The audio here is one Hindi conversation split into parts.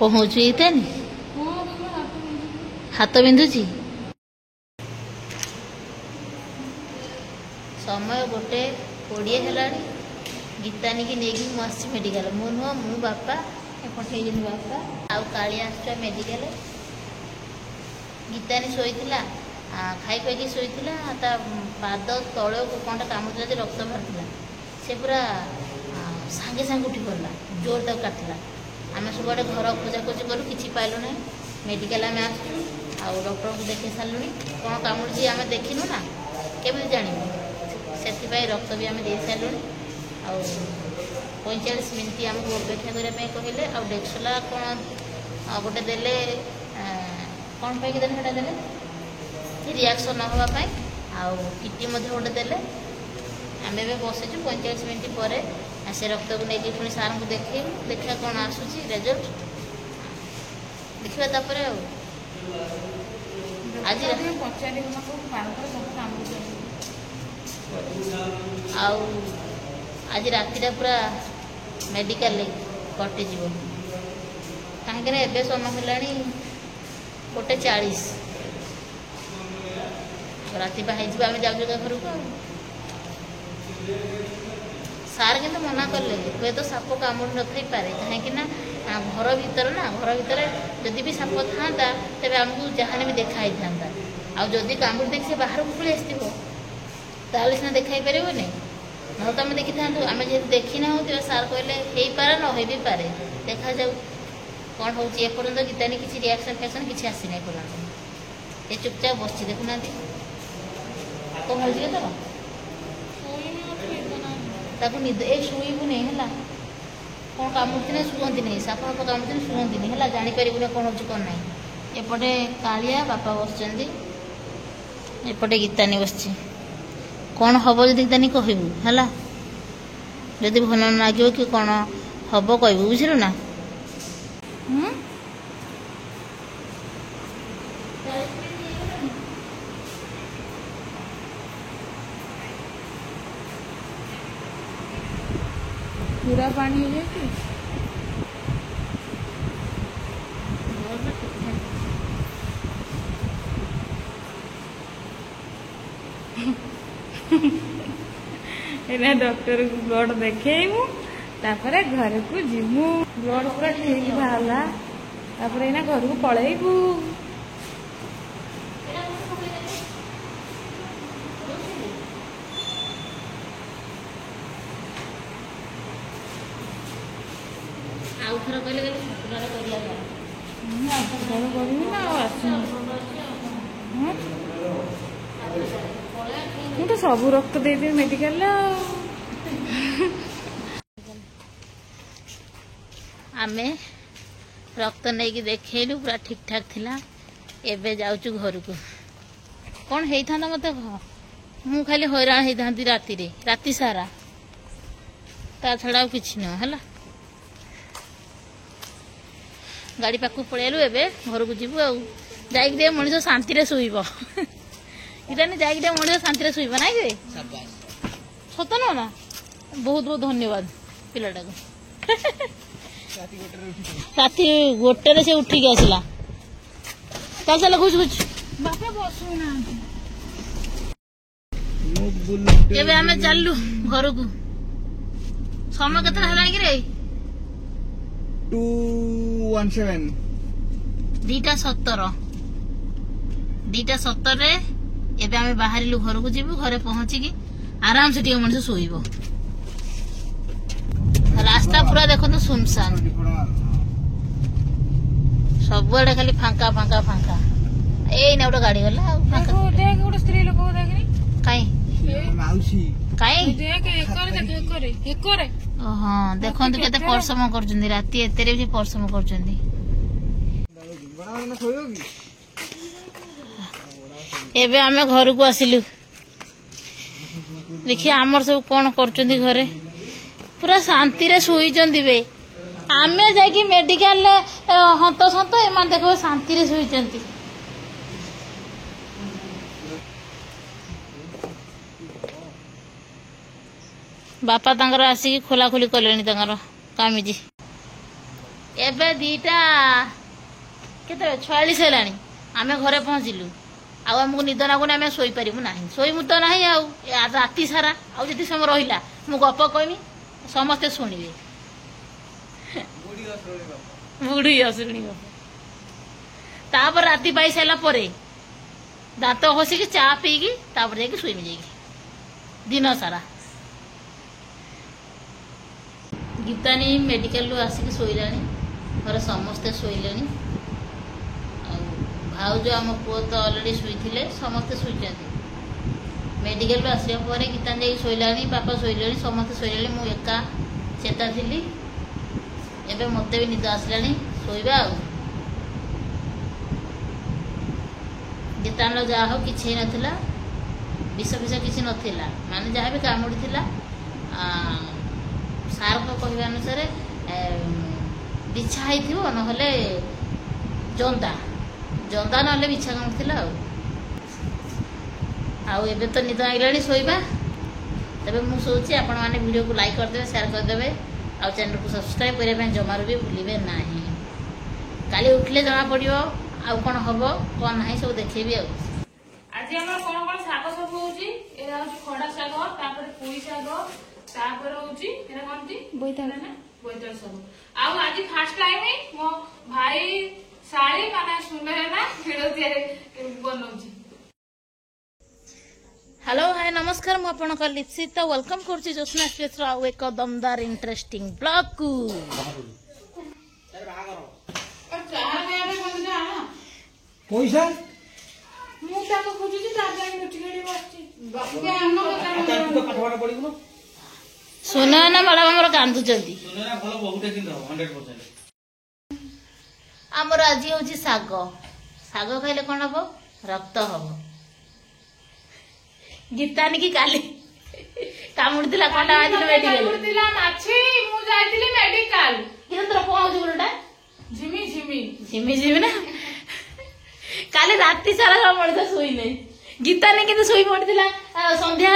पहुँचु इतेन हाथ बिंधुची समय 1:20 है गीतानी की नहीं मुझे मेडिकल मु नुह मु बापा पठे बापा आउ काली आस मेडिकल गीतानी शोला खाई पाई शोला पाद तल कौन कामुला रक्त बाहर से पूरा सागे सागे उठी पड़ा जोर तक काटला आम सब आड़े घर खोजाखोजी करूँ कि पाइलु ना मेडिकल आम आसु डॉक्टर को देखे सारूँ कौन कामुड़ी आम देखिनु ना केमी जानू से रक्त भी आम दे सारूँ आ 45 मिनट आमको अपेक्षा करने कहले आ डेक्सला कौन गोटे देले कौन पाई देले देले रिएक्शन न होगापाई आटी गोटे देले आम ए बसीचु 45 मिनट पर से रक्त को लेकिन पुणी सार को देखे देखा कौन आसूसी रिजल्ट देखा तापर आज आज राति पूरा मेडिकल कटिज कहीं एवं समय है 1:40 राति बाहर आम जाऊँ घर को सार कि मना कले हुए तो साप कामुड़ न पारे कहीं घर भीतर ना घर भीतर जदि भी साप था तेज आमको जहाँ भी देखाई था आदि कामुड़ देख से बाहर को पलि आसो सीना देखाई पारे ना तो आम देखी था आम जेहतु देखी ना हो सार कहले हो पारे न हो भी पारे देखा जाऊ कौन हो एपर्तंत गीतानी किसी रिएक्शन फैक्शन किसी आसी ना पर्यटन ये चुपचाप बस देखुना कौन हो तो निद ए शुईबू नहीं है कौन कामुड़ी ना शुंती नहीं साप फाप कामुड़ी शुंती नहीं है जापर कौन हो कौन ना एपटे कालिया बापा बस एपटे गीतानी बस कौन हम जब गीतानी कहबू है जदि भल न लगे कि कौन हम कहबू बुझलु ना पूरा पानी है कि डॉक्टर को ब्लड देखू तापर घर को जीमु ब्लड पूरा ठीक बाहर एना घर को पलैबू तो सब रक्त दे मेडिकल आमे रक्त नहीं देखलु पूरा ठीक ठाक थिला एबे जाऊचु घर को कौन होता मत मु खाली हैरान होता राति सारा ता छड़ा किसी न है गाड़ी पाक पलैलु ए घर को जीवु आगे मनीष शांति शुब इटा जाए मनीष शांति शुब ना कि सत नुह ना बहुत बहुत धन्यवाद पिलाटा को राति 1 से उठिक आसला चल चल घुच घुच बापा बसुना एबे आमे चललु घर को समय केतना हला कि रे 2:17 2:17 2:17 एबे आमे बाहरिलु घर को जीवु घरे पहुंची आराम से टिके मनीष सोइबो रास्ता पूरा देखो तो सुनसान सब आड़े खाली फांका फांका फांका ए ना गोटे गाड़ी गला देख गोटे स्त्री लोक देखनी कहीं देख एकरे हाँ देखते केते परिश्रम कर राति एते भी परिश्रम कर एबे आमे घर को आसिलु देखिए आमर सब कौन कर घरे पूरा शांति रे शुईचंदी बे आमे जाकी मेडिकल हंत सत एमान देखो शांति रे शुईचंदी बापा तांकर आसिकी खोला खोली कलेनी तांकर कामिजी एबे 2टा केते 46 हेलानी आमे घरे पहुँचलु आमको निद नागुनी आम शोपारू ना शोमु तो ना राति सारा आदि समय रहा मु गप कहमी समस्ते शुणे बुढ़ी असुणी गप तापर राति पाई सारा दांत घसिकी चा पीकी जाकि शोमी जाकि दिन सारा गीतानी मेडिकल रू आसिक शोला घर समस्ते शोले भाउज आम पुओ तो अलरेडी शुई समस्ते शुई मेडिकल आसा पर गीता जा शोला बापा शोले समस्ते शोले मु एका चेता थी एबे मते भी निद आसला शोवा गीता जहा हो कि नाला विष फिष किसी नाला माने जहाँ भी कामुड़ी सार को कहवा अनुसार बिछा हो ना जंदा जंदा ना बिछा कामुड़ा आबे तो निद आईला शोवा तेज मुझे सोची आपण मैंने वीडियो को लाइक करदे शेयर करदे आ चैनल को सब्सक्राइब करने जमार भी भूलिए ना काली उठले जना पड़ो आउ कौन हम कौन ना सब देखेबी आज हम कौन कौन शाग सब होची एरा होची खड़ा शाग तापर पुई शाग तापर होची एरा कोनती बोइताल ना बोइताल सब आउ आज फर्स्ट टाइम मो भाई साड़ी माने सुंदर ना भिडियो तयार बनौची। हेलो हाय नमस्कार मु आपन को लिप्सिता वेलकम करछि जोस्ना स्पेस रो एक दमदार इंटरेस्टिंग ब्लॉग को पैसा मु ताको खोजुची ताजा मिठी गडी बसची बाकी तो पाठवाटा पड़िबो सुना ना बड़ा हमर कांदु जल्दी सुना ना भलो बहुते दिन 100% हमर आज होची साग साग खाइले कोन हबो रक्त हबो गीतानी की काली कामुड़िला कोंडा आइथिले मेडिकल कामुड़िला नाछि मु जाइथिले मेडिकल किन तोर पहुंच गुलटा झिमी झिमी झिमी झिमी ना काली राति सारा मଣିଷ ଶୋଇ ନାହିଁ गीतानी किंतु ଶୋଇ ପଡିଥିଲା संध्या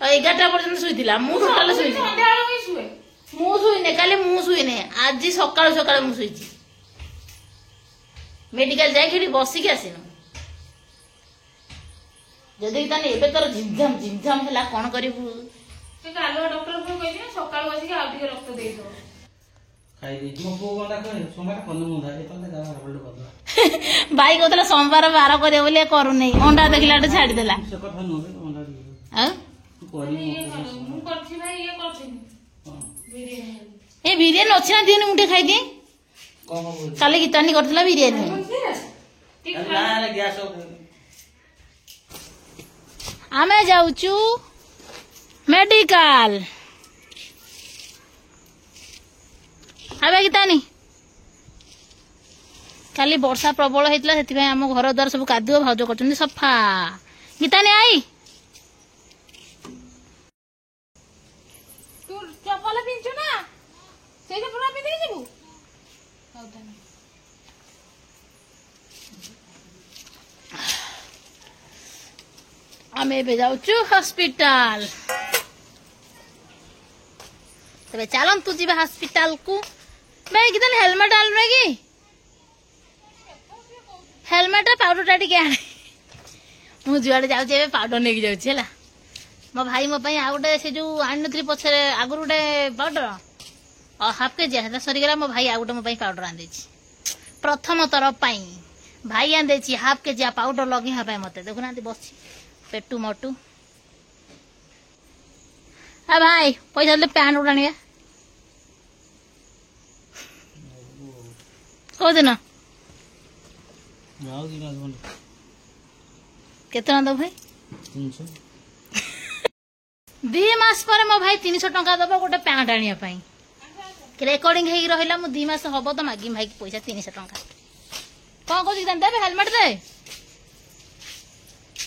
11टा पर्यंत ଶୋଇଥିଲା ମୁଁ ସକାଳେ ଶୋଇଛି संध्या ही शुए ମୁଁ ଶୋଇନି କାଲି ମୁଁ ଶୋଇନି ଆଜି ସକାଳ ସକାଳେ ମୁଁ ଶୋଇଛି मेडिकल ଯାଇକି ବସିକି ଆସିନୁ ଯଦି ତାନେ ଏବେ ତୋର ଝିମଝାମ ହେଲା କଣ କରିବୁ ସେ କାलो डॉक्टर को कहि दिया सकाळ बसिके आ ଟିକେ रक्त देई दो खाई दे मो को गंडा करे सोमवार कन्न मुंडा ए तले दावा हबल बदला भाई कहतला सोमवार 12 करे बोले करू नै अंडा देखिलाटे छाडी देला से कथा न होबे अंडा दी आ कोरी मु करछि भाई ये करछि बिरियानी ए बिरियानी अछि ना दिन मुठे खाई दे कम बोल काले गीतानी करतला बिरियानी ना ना गैस हो आमे जाउचू मेडिकल आबे गीतानी काली वर्षा प्रबल होता से आम घर द्वार सब कादुआ भाउज कर सफा गीतानी आई तू चप्पल पिंचु ना से पूरा पिंधि जेबू आम ए जाऊचु हॉस्पिटल तबे चलन तू जीवा हॉस्पिटल को भाई कितने हेलमेट आल रे की हेलमेट पाउडर टा टिके आने मु जुआड़े जाऊँ पाउडर नहीं जाऊँ है मो भाई मो आ गोटे से जो आनी नी पछे आगु गोटे पाउडर हाफ के जी सरीगला मो भाई आ गोटे मो पाउडर आनी प्रथम थर भाई आनी हाफ के जी पाउडर लगे मत देखुना बस पेटू मटू आ भाई पैसा दे पैंट गोटे आने कौ दिन केतना दो भाई 300 2 मास पर मो भाई 300 टंका दबा गोटे पैंट आनिया पई रेकॉर्डिंग हेई रहिला मु 2 मास हबो तो मागी भाई की पैसा 300 टंका कोन को दिदन देबे हेलमेट दे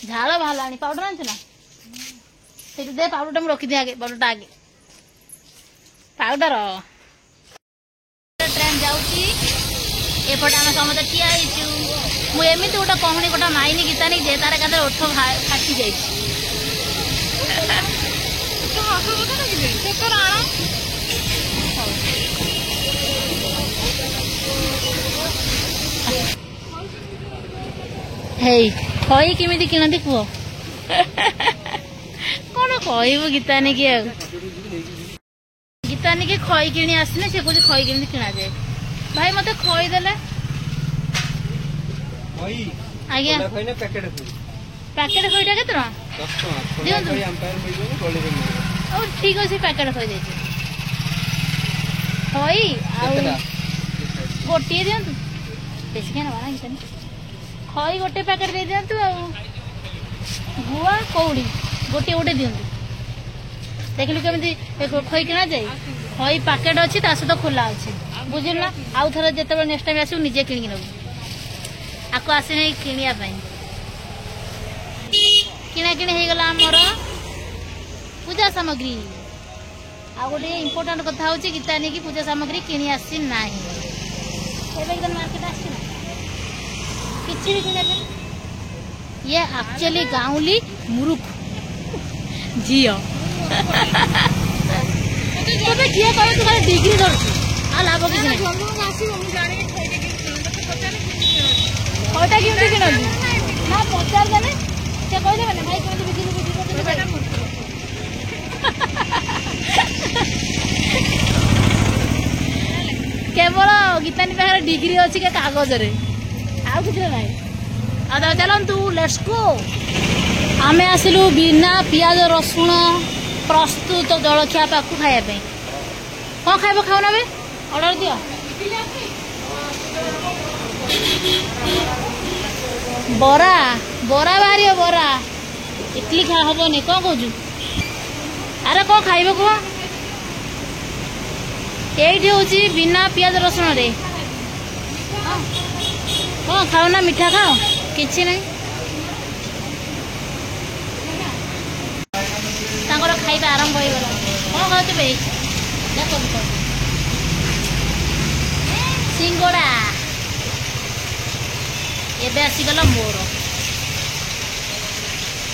झाड़ भालानी पाउडर आनछला से दे पाउडर हम रखी दे आगे पाउडर आगे पाउडर ट्रेन जाउची एपटे आम समस्त ठिया मुझे एमती गोटे कहनी गोटे माइनी गीतानी जे तार एकादे ओठ फाटी जाइए हेई खई केमिति किणती कुह कौन कहबू गीतानी की गीतानी की खई किणी आसने से कौन खई केमिति किणा जाए भाई मते खई देले आज्ञा पैकेट खईटा केते ठीक अच्छे पैकेट खई दे खई गोटे दिंतु बेस क्या ना गीतानी खई गोटे पैकेट दे दिंतु गुआ कौड़ी गोटे गोटे दिंतु देखिलु केमी खई किणा जाए खई पैकेट अच्छी सहित खोला अच्छे बुझल ना आउ थे जो नेक्स्ट टाइम आसू निजे किणिक नबू आपको आसने किणापी किणाकिणी हो गला आमर पूजा सामग्री आ गोटे इम्पोर्टाट कथा हूँ गीतानी की पूजा सामग्री किणी आसी ना मार्केट आसी किसी भी किणा ये एक्चुअली गाँवली मुरुख झील तबे किए कह तू खाली डिग्री कर लाभ किसी खईटा केमती किणती ना पचार देने से कहले भाई केमती बिक्री केवल गीतानी पाखे डिग्री अच्छी के कागज रे आउ किसी ना चलतु लेट्स गो आमे आसिलु बिना पियाज रसुण प्रस्तुत जलखिया पाखु खाइबा कौन खाइब खाओ बे ऑर्डर दियो बरा बरा बाहरी बरा इडली खा हबनी कौन कहूँ अरे कौन खाइब कह ये हूँ बिना पियाज रसुण रे कौन खाओ ना मिठा खाओ किसी नहीं खाइबा आरंभ हो गला कौन खाऊ बे सिंगड़ा एबे आसीगला मोर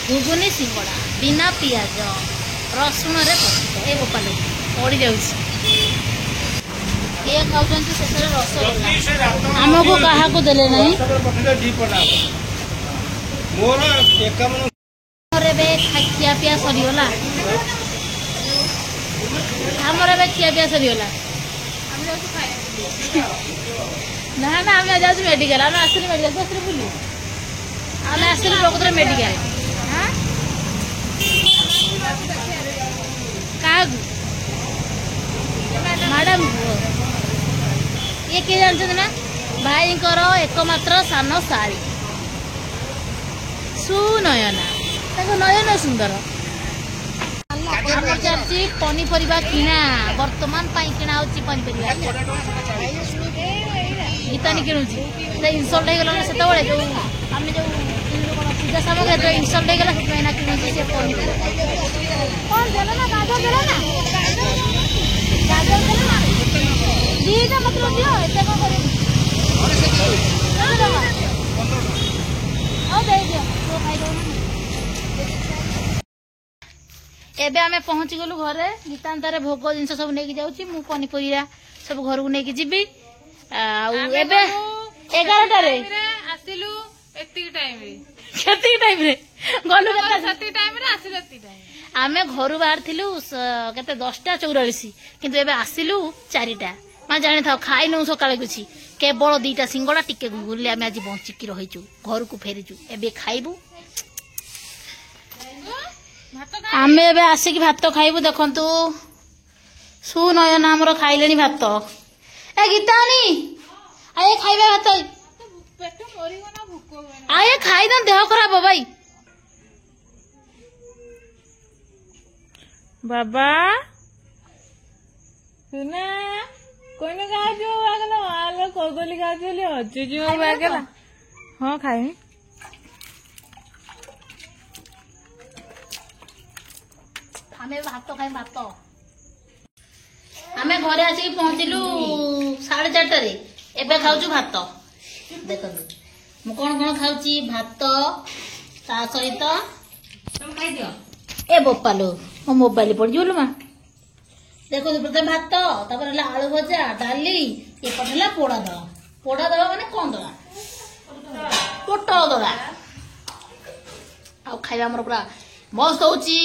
घुगुनी सिंगड़ा बिना पियाज रसुण रे प्रस्तुत ए गोपाल पड़ी जाऊँ ये खाऊँ शेष रसगोल्ला आमको क्या देले नहीं खिया पिया सरीगला आमर खिया पिया सरीगला ना ना आम जाऊँ मेडिकल आम आस मेडिकल बस बुल आम आस प्रकृत मेडिकल क्या मैडम ये किए जानते ना भाई एकमात्र सान शाड़ी सुनयना नयन सुंदर चलती पनीपरिया किणा बर्तमान किणा पनीपरिया गीतानी किणुची इनसल्ट हो गला से जो आम जो पूजा सामग्री जो इनसल्ट हो गला किणुची से पनीपरिया कौन देला ना गाजर देला ना गाजर देला ना दीटा मतलब दियो एते को करे आओ दे दियो तो खाई दो एबे आमे पहुंची गलु घरे गीतांतारे भोग जिनस सब नेकी जाउची मु पनीपरिया सब घर को नेकी जिबी एबे 11टा रे आसिलु एती टाइम रे केती टाइम रे गलु सती टाइम रे आसिलु एती टाइम आमे घर बाहर थिलु केते 10:44 किंतु एबे आसिलु 4टा मा जानि था खाइ न सकाळे कुछि केवल 2टा सिंगड़ा टिके गुगुले आमे आज बंचिकी रहिचु घर को फेरिचु एबे खाइबु आमे एबे आसिकी भात खाइबु देखंतु सुनयन हमरो खाइलेनी भात ए गीतानी आए खाइबे भात पेट मरिगो ना भूख आए खाइ न देह खराब हो भाई बाबा सुना कोने गाजो आगला आलो कोगोली गाजो ले अजुजु आगला हां खाइ आमे भात खाइ भात आमे घरे आसी पहुंचिलु 4:30 रे एबे खाउछु भात देखंतु मु कोन कोन खाउची भात ता सहित तुम खाइ दियो ए बोपालो मो मोबाइल पड़ जोलो मा देखो प्रथम भात तापर हला आलू भजा डाली ये पठला पोड़ा दवा माने कोन दवा पोटल दवा ଆଉ ଖାଇବା ଆମର ପୁରା ମସ୍ତ ହଉଛି।